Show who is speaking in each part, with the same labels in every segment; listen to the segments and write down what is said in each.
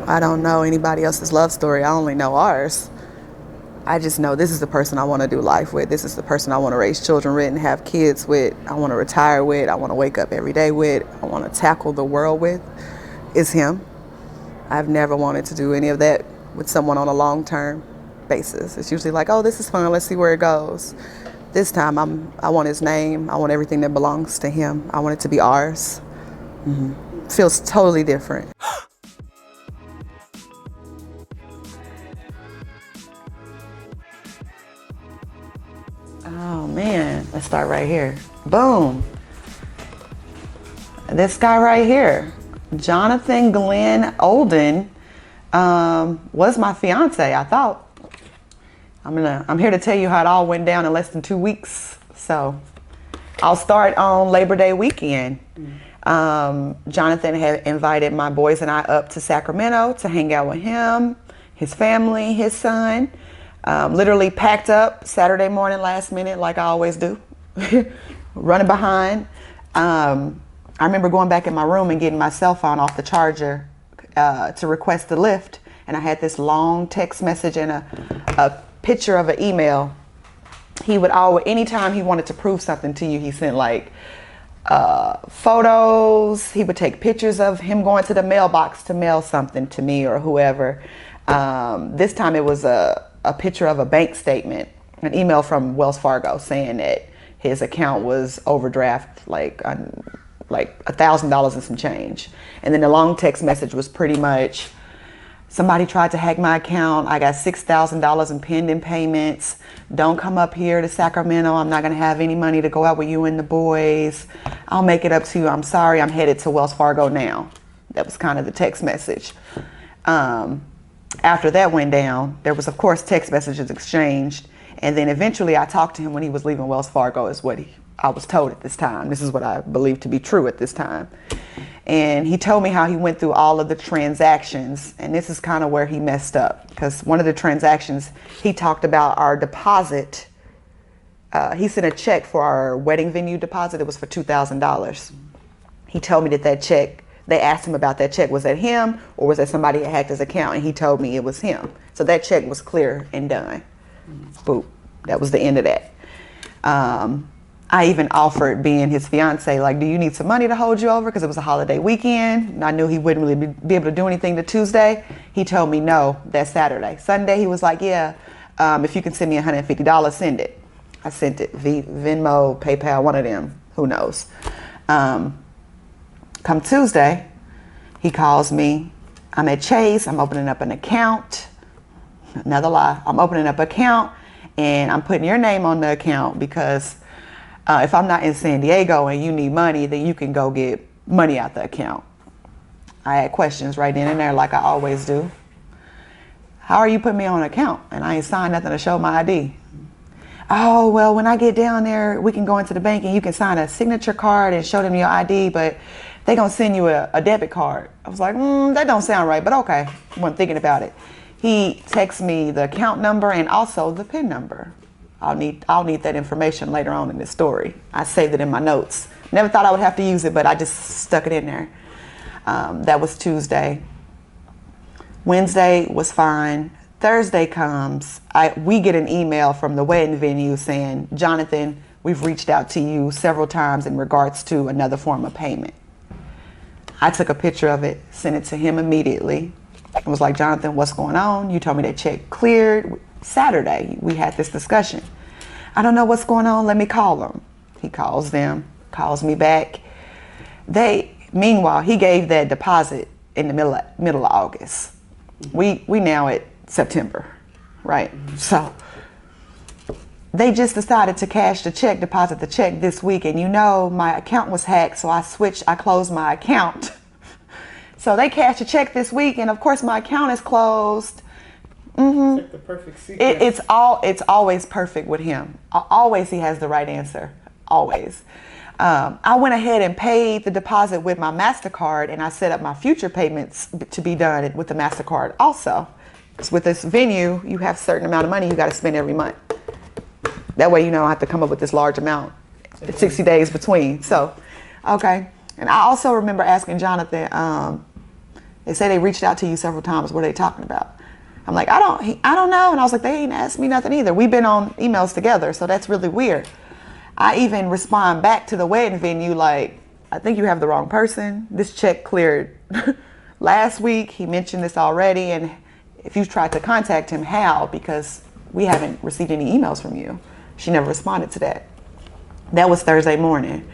Speaker 1: I don't know anybody else's love story. I only know ours. I just know this is the person I want to do life with. This is the person I want to raise children with and have kids with. I want to retire with. I want to wake up every day with. I want to tackle the world with. Is him. I've never wanted to do any of that with someone on a long-term basis. It's usually like, oh, this is fun. Let's see where it goes. This time I want his name. I want everything that belongs to him. I want it to be ours. Feels totally different. Oh man, let's start right here. Boom. This guy right here, Jonathan Glenn Olden, was my fiance, I thought. I'm here to tell you how it all went down in less than 2 weeks. So I'll start on Labor Day weekend. Jonathan had invited my boys and I up to Sacramento to hang out with him, his family, his son. Literally packed up Saturday morning last minute like I always do, running behind. I remember going back in my room and getting my cell phone off the charger to request the lift. And I had this long text message and a picture of an email. He would always, anytime he wanted to prove something to you, he sent like photos. He would take pictures of him going to the mailbox to mail something to me or whoever. This time it was a picture of a bank statement, an email from Wells Fargo saying that his account was overdraft like $1,000 and some change. And then the long text message was pretty much, somebody tried to hack my account. I got $6,000 in pending payments. Don't come up here to Sacramento. I'm not going to have any money to go out with you and the boys. I'll make it up to you. I'm sorry. I'm headed to Wells Fargo now. That was kind of the text message. After that went down, there was, of course, text messages exchanged. And then eventually I talked to him when he was leaving Wells Fargo, is what I was told at this time. This is what I believe to be true at this time. And he told me how he went through all of the transactions. And this is kind of where he messed up. Because one of the transactions, he talked about our deposit. He sent a check for our wedding venue deposit. It was for $2,000. He told me that check, they asked him about that check. Was that him or was that somebody that hacked his account? And he told me it was him. So that check was clear and done. Boop. That was the end of that. I even offered, being his fiance, like, do you need some money to hold you over? Because it was a holiday weekend. And I knew he wouldn't really be able to do anything to Tuesday. He told me no, that Saturday. Sunday, he was like, yeah, if you can send me $150, send it. I sent it. Venmo, PayPal, one of them. Who knows? Come Tuesday, he calls me. I'm at Chase. I'm opening up an account. Another lie. I'm opening up an account, and I'm putting your name on the account because if I'm not in San Diego and you need money, then you can go get money out the account. I had questions right then and there, like I always do. How are you putting me on an account? And I ain't signed nothing to show my ID. Oh, well, when I get down there, we can go into the bank and you can sign a signature card and show them your ID, but they gonna send you a debit card. I was like, that don't sound right, but okay. I wasn't thinking about it. He texts me the account number and also the PIN number. I'll need that information later on in this story. I saved it in my notes. Never thought I would have to use it, but I just stuck it in there. That was Tuesday. Wednesday was fine. Thursday comes. We get an email from the wedding venue saying, Jonathan, we've reached out to you several times in regards to another form of payment. I took a picture of it, sent it to him immediately. I was like, Jonathan, what's going on? You told me that check cleared. Saturday, we had this discussion. I don't know what's going on. Let me call them. He calls them, calls me back. Meanwhile, he gave that deposit in the middle of August. We now at September, right? So they just decided to cash the check, deposit the check this week. And you know, my account was hacked, so I closed my account. So they cashed a check this week, and of course my account is closed. Mm-hmm. It's like the perfect sequence. It's always perfect with him. Always he has the right answer. Always. I went ahead and paid the deposit with my MasterCard, and I set up my future payments to be done with the MasterCard also. Because with this venue, you have a certain amount of money you got to spend every month. That way you don't have to come up with this large amount 60 days between. So, okay. And I also remember asking Jonathan, They say they reached out to you several times. What are they talking about? I'm like, I don't know. And I was like, they ain't asked me nothing either. We've been on emails together, so that's really weird. I even respond back to the wedding venue like, I think you have the wrong person. This check cleared last week. He mentioned this already. And if you tried to contact him, how? Because we haven't received any emails from you. She never responded to that. That was Thursday morning.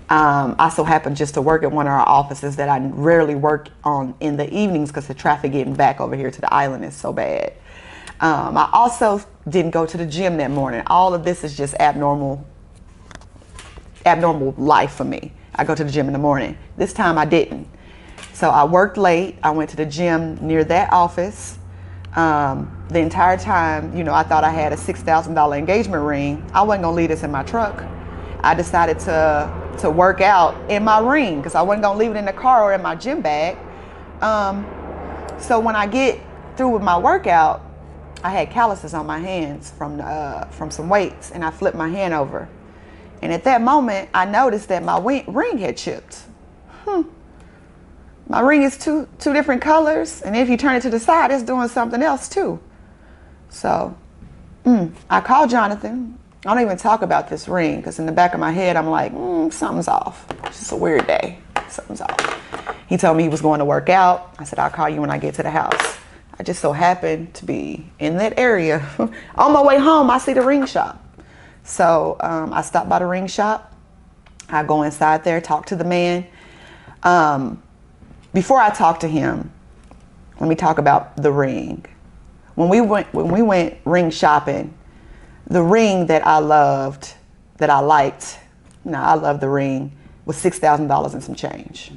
Speaker 1: I so happened just to work at one of our offices that I rarely work on in the evenings because the traffic getting back over here to the island is so bad. I also didn't go to the gym that morning. All of this is just abnormal life for me. I go to the gym in the morning. This time I didn't. So I worked late. I went to the gym near that office. The entire time, you know, I thought I had a $6,000 engagement ring. I wasn't gonna leave this in my truck. I decided to work out in my ring because I wasn't gonna leave it in the car or in my gym bag. So when I get through with my workout, I had calluses on my hands from some weights, and I flipped my hand over. And at that moment, I noticed that my ring had chipped. My ring is two different colors, and if you turn it to the side, it's doing something else too. So I called Jonathan. I don't even talk about this ring because in the back of my head, I'm like, something's off. It's just a weird day. Something's off. He told me he was going to work out. I said, I'll call you when I get to the house. I just so happened to be in that area. On my way home, I see the ring shop. So I stopped by the ring shop. I go inside there, talk to the man. Before I talk to him, let me talk about the ring. When we went ring shopping, the ring that I loved, that I liked, I loved the ring, was $6,000 and some change.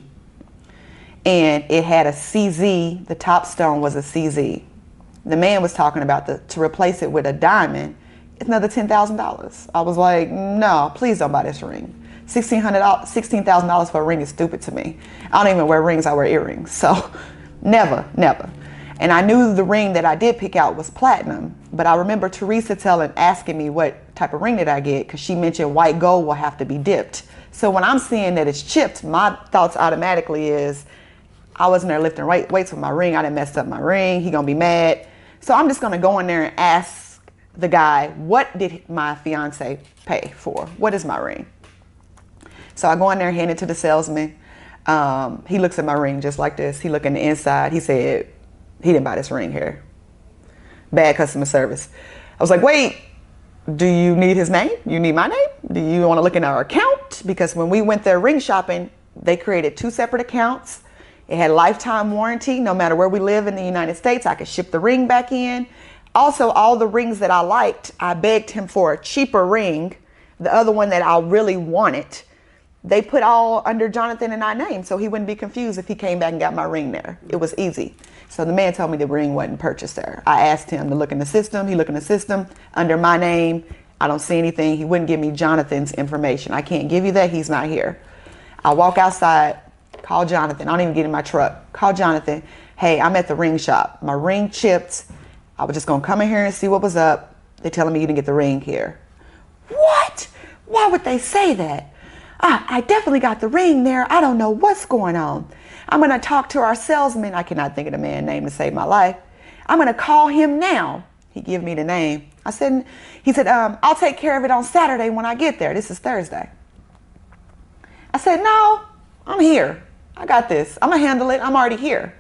Speaker 1: And it had a CZ, the top stone was a CZ. The man was talking about to replace it with a diamond, it's another $10,000. I was like, no, please don't buy this ring. $16,000 for a ring is stupid to me. I don't even wear rings, I wear earrings. So never. And I knew the ring that I did pick out was platinum, but I remember Teresa asking me what type of ring did I get, because she mentioned white gold will have to be dipped. So when I'm seeing that it's chipped, my thoughts automatically is, I wasn't there lifting weights with my ring, I done messed up my ring, he gonna be mad. So I'm just gonna go in there and ask the guy, what did my fiance pay for? What is my ring? So I go in there, hand it to the salesman. He looks at my ring just like this. He looked in the inside. He said, he didn't buy this ring here. Bad customer service. I was like, wait, do you need his name? You need my name? Do you want to look in our account? Because when we went there ring shopping, they created 2 separate accounts. It had lifetime warranty. No matter where we live in the United States, I could ship the ring back in. Also, all the rings that I liked, I begged him for a cheaper ring. The other one that I really wanted, they put all under Jonathan and I name, so he wouldn't be confused if he came back and got my ring there. It was easy. So the man told me the ring wasn't purchased there. I asked him to look in the system. He looked in the system under my name. I don't see anything. He wouldn't give me Jonathan's information. I can't give you that. He's not here. I walk outside, call Jonathan. I don't even get in my truck. Call Jonathan. Hey, I'm at the ring shop. My ring chipped. I was just going to come in here and see what was up. They're telling me you didn't get the ring here. What? Why would they say that? I definitely got the ring there. I don't know what's going on. I'm going to talk to our salesman. I cannot think of the man's name to save my life. I'm going to call him now. He gave me the name. He said, I'll take care of it on Saturday when I get there. This is Thursday. I said, no, I'm here. I got this. I'm going to handle it. I'm already here.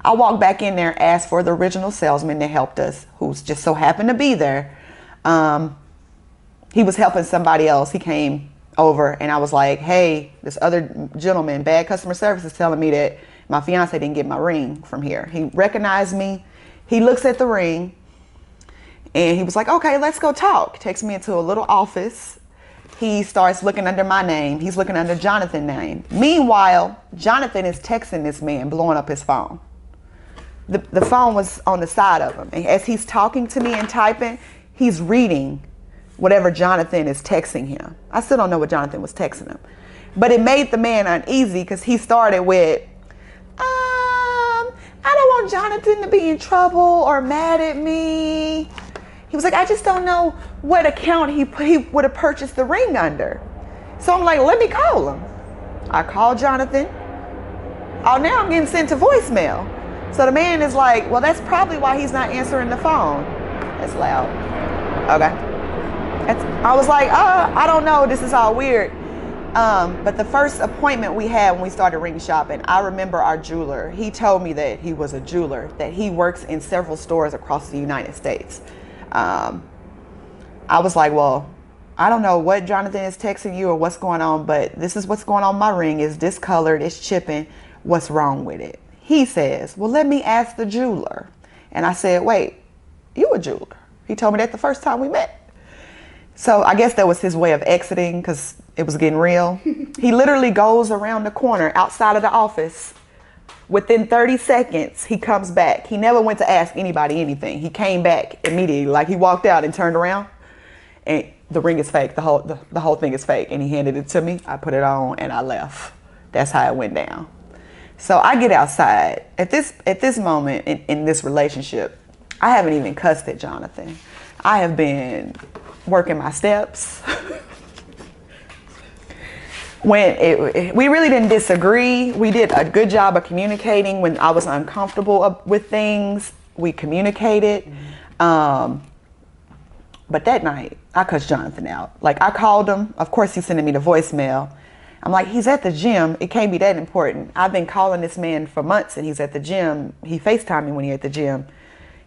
Speaker 1: I walked back in there, asked for the original salesman that helped us, who's just so happened to be there. He was helping somebody else. He came over and I was like, hey, this other gentleman, bad customer service, is telling me that my fiance didn't get my ring from here. He recognized me. He looks at the ring and he was like, okay, let's go talk. Takes me into a little office. He starts looking under my name. He's looking under Jonathan's name. Meanwhile, Jonathan is texting this man, blowing up his phone. The phone was on the side of him. And as he's talking to me and typing, he's reading whatever Jonathan is texting him. I still don't know what Jonathan was texting him. But it made the man uneasy because he started with, I don't want Jonathan to be in trouble or mad at me. He was like, I just don't know what account he would have purchased the ring under. So I'm like, let me call him. I called Jonathan. Oh, now I'm getting sent to voicemail. So the man is like, well, that's probably why he's not answering the phone. That's loud. Okay. I was like, I don't know. This is all weird. But the first appointment we had when we started ring shopping, I remember our jeweler. He told me that he was a jeweler, that he works in several stores across the United States. I was like, well, I don't know what Jonathan is texting you or what's going on, but this is what's going on. My ring is discolored. It's chipping. What's wrong with it? He says, well, let me ask the jeweler. And I said, wait, you a jeweler? He told me that the first time we met. So I guess that was his way of exiting because it was getting real. He literally goes around the corner outside of the office. Within 30 seconds, he comes back. He never went to ask anybody anything. He came back immediately. Like he walked out and turned around and the ring is fake. The whole thing is fake. And he handed it to me. I put it on and I left. That's how it went down. So I get outside. At this moment in this relationship, I haven't even cussed at Jonathan. I have been working my steps. We really didn't disagree. We did a good job of communicating. When I was uncomfortable with things, we communicated. But that night, I cussed Jonathan out. Like, I called him. Of course, he's sending me the voicemail. I'm like, he's at the gym. It can't be that important. I've been calling this man for months, and he's at the gym. He FaceTimed me when he's at the gym.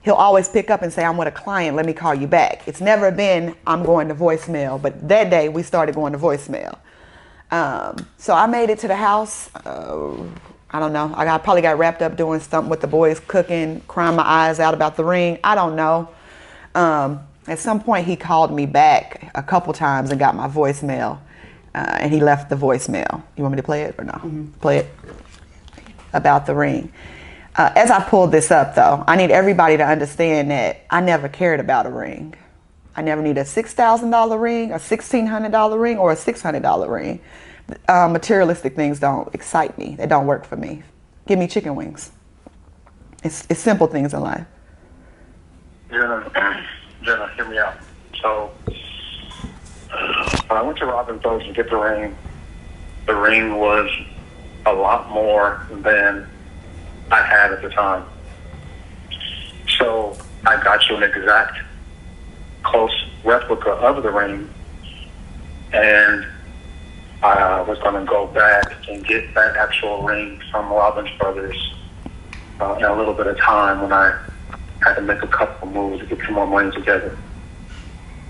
Speaker 1: He'll always pick up and say, I'm with a client. Let me call you back. It's never been, I'm going to voicemail. But that day, we started going to voicemail. So I made it to the house. I don't know. I probably got wrapped up doing something with the boys, cooking, crying my eyes out about the ring. I don't know. At some point, he called me back a couple times and got my voicemail. And he left the voicemail. You want me to play it or no? Mm-hmm. Play it. About the ring. As I pulled this up, though, I need everybody to understand that I never cared about a ring. I never need a $6,000 ring, a $1,600 ring, or a $600 ring. Materialistic things don't excite me. They don't work for me. Give me chicken wings. It's simple things in life.
Speaker 2: Jenna, hear me out. So, when I went to Robin Rose to get the ring was a lot more than I had at the time. So I got you an exact close replica of the ring, and I was going to go back and get that actual ring from Robbins Brothers in a little bit of time when I had to make a couple of moves to get some more money together.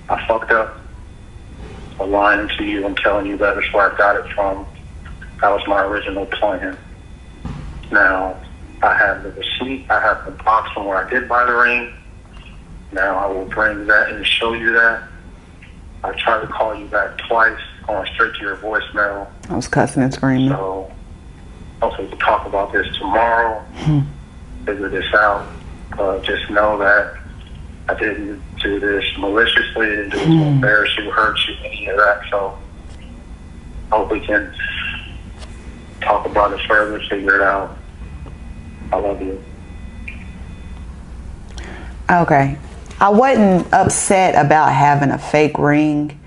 Speaker 2: I fucked up. I'm lying to you and telling you that is where I got it from. That was my original plan. Now, I have the receipt. I have the box from where I did buy the ring. Now I will bring that and show you that. I tried to call you back twice, going straight to your voicemail.
Speaker 1: I was cussing and screaming.
Speaker 2: So, hopefully we'll talk about this tomorrow. Figure this out. Just know that I didn't do this maliciously, didn't do it to embarrass you, hurt you, any of that. So, I hope we can talk about it further, figure it out. I love you.
Speaker 1: Okay. I wasn't upset about having a fake ring.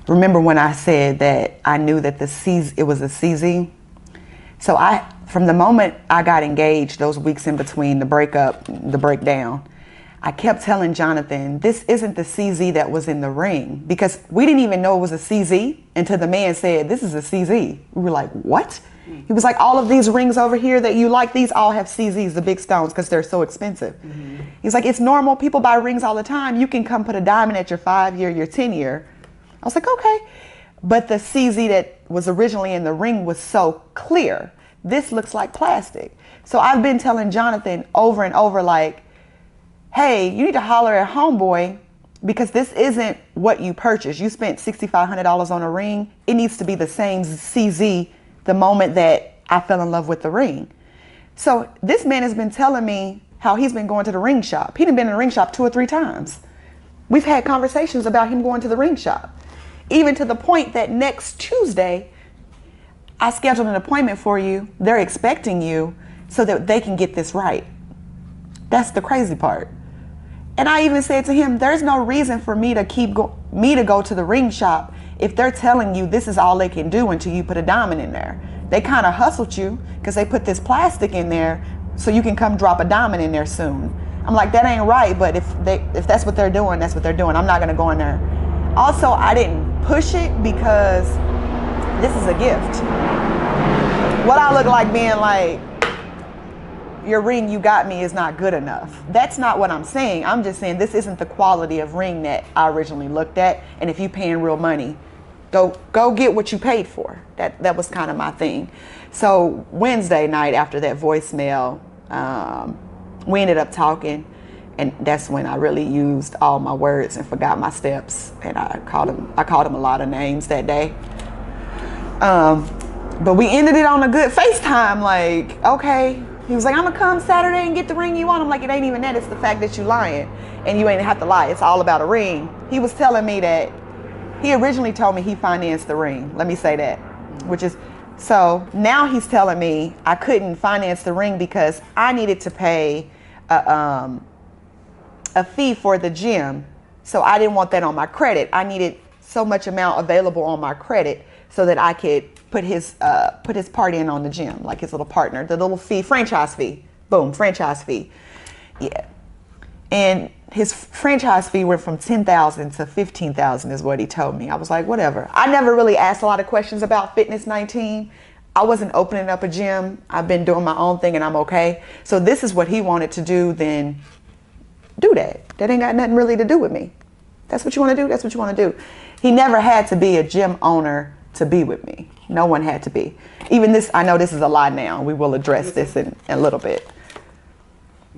Speaker 1: Remember when I said that I knew that it was a CZ? So from the moment I got engaged, those weeks in between the breakup, the breakdown, I kept telling Jonathan, this isn't the CZ that was in the ring, because we didn't even know it was a CZ until the man said, this is a CZ. We were like, what? He was like, all of these rings over here that you like, these all have CZs, the big stones, because they're so expensive. Mm-hmm. He's like, it's normal. People buy rings all the time. You can come put a diamond at your 5-year, your 10-year. I was like, okay. But the CZ that was originally in the ring was so clear. This looks like plastic. So I've been telling Jonathan over and over, like, hey, you need to holler at homeboy, because this isn't what you purchased. You spent $6,500 on a ring. It needs to be the same CZ the moment that I fell in love with the ring. So this man has been telling me how he's been going to the ring shop. He'd been in the ring shop 2 or 3 times. We've had conversations about him going to the ring shop, even to the point that next Tuesday, I scheduled an appointment for you. They're expecting you so that they can get this right. That's the crazy part. And I even said to him, there's no reason for me to go to the ring shop if they're telling you this is all they can do until you put a diamond in there. They kind of hustled you because they put this plastic in there, so you can come drop a diamond in there soon. I'm like, that ain't right, but if that's what they're doing, that's what they're doing. I'm not gonna go in there. Also, I didn't push it because this is a gift. What I look like being like, your ring you got me is not good enough. That's not what I'm saying. I'm just saying this isn't the quality of ring that I originally looked at. And if you paying real money, go get what you paid for. That was kind of my thing. So Wednesday night after that voicemail, we ended up talking, and that's when I really used all my words and forgot my steps. And I called him a lot of names that day. But we ended it on a good FaceTime. Like, okay. He was like, I'm gonna come Saturday and get the ring you want. I'm like, it ain't even that. It's the fact that you lying, and you ain't have to lie. It's all about a ring. He was telling me that he originally told me he financed the ring. Let me say that, which is, so now he's telling me I couldn't finance the ring because I needed to pay a fee for the gym. So I didn't want that on my credit. I needed so much amount available on my credit so that I could put his part in on the gym, like his little partner, the little fee, franchise fee. Boom, franchise fee. Yeah. And his franchise fee went from $10,000 to $15,000 is what he told me. I was like, whatever. I never really asked a lot of questions about Fitness 19. I wasn't opening up a gym. I've been doing my own thing and I'm okay. So this is what he wanted to do, then do that. That ain't got nothing really to do with me. That's what you want to do? That's what you want to do. He never had to be a gym owner to be with me. No one had to be. Even this, I know this is a lie now. We will address this in a little bit.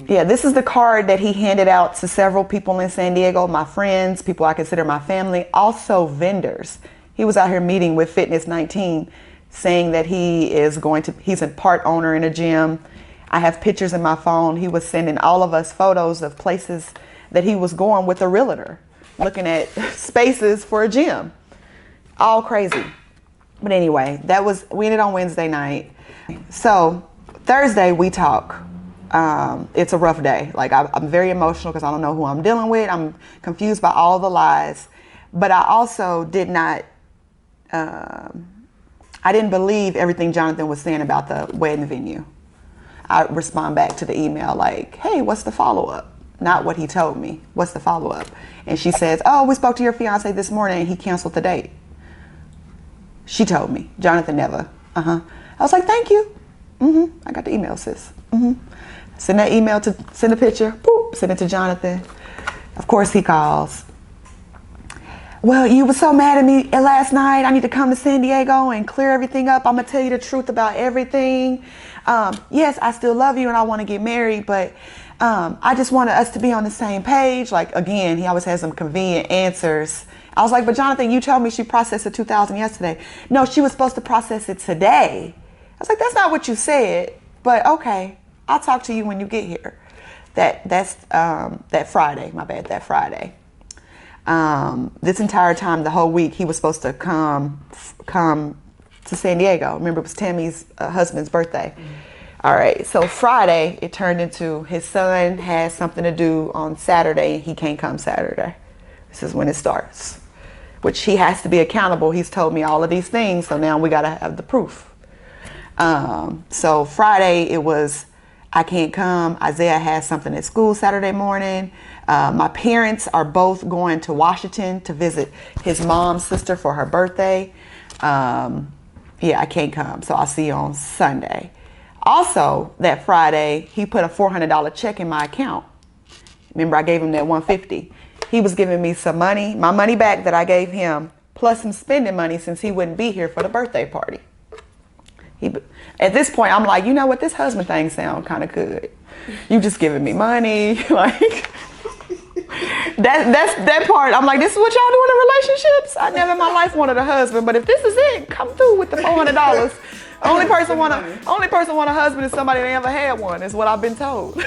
Speaker 1: Yeah, this is the card that he handed out to several people in San Diego, my friends, people I consider my family, also vendors. He was out here meeting with Fitness 19, saying that he's a part owner in a gym. I have pictures in my phone. He was sending all of us photos of places that he was going with a realtor, looking at spaces for a gym. All crazy. But anyway, we ended on Wednesday night. So Thursday we talk. It's a rough day. Like I'm very emotional because I don't know who I'm dealing with. I'm confused by all the lies. But I also did not, I didn't believe everything Jonathan was saying about the wedding venue. I respond back to the email like, hey, what's the follow-up? Not what he told me. What's the follow-up? And she says, oh, we spoke to your fiance this morning and he canceled the date. She told me. Jonathan never. I was like, thank you. I got the email, sis. Send that email send a picture. Boop, send it to Jonathan. Of course he calls. Well, you were so mad at me last night. I need to come to San Diego and clear everything up. I'm going to tell you the truth about everything. Yes, I still love you and I want to get married, but I just wanted us to be on the same page. Like, again, he always has some convenient answers. I was like, but Jonathan, you told me she processed the $2,000 yesterday. No, she was supposed to process it today. I was like, that's not what you said, but okay, I'll talk to you when you get here. That's that Friday, my bad, that Friday. This entire time, the whole week, he was supposed to come to San Diego. Remember, it was Tammy's husband's birthday. All right, so Friday, it turned into his son has something to do on Saturday. He can't come Saturday. This is when it starts, which he has to be accountable. He's told me all of these things, so now we got to have the proof. So Friday, it was, I can't come. Isaiah has something at school Saturday morning. My parents are both going to Washington to visit his mom's sister for her birthday. Yeah, I can't come, so I'll see you on Sunday. Also, that Friday, he put a $400 check in my account. Remember, I gave him that $150. He was giving me some money, my money back that I gave him, plus some spending money since he wouldn't be here for the birthday party. At this point, I'm like, you know what? This husband thing sounds kind of good. You just giving me money, like that part. I'm like, this is what y'all do in relationships. I never in my life wanted a husband, but if this is it, come through with the $400. Only person want a husband is somebody that never had one, is what I've been told.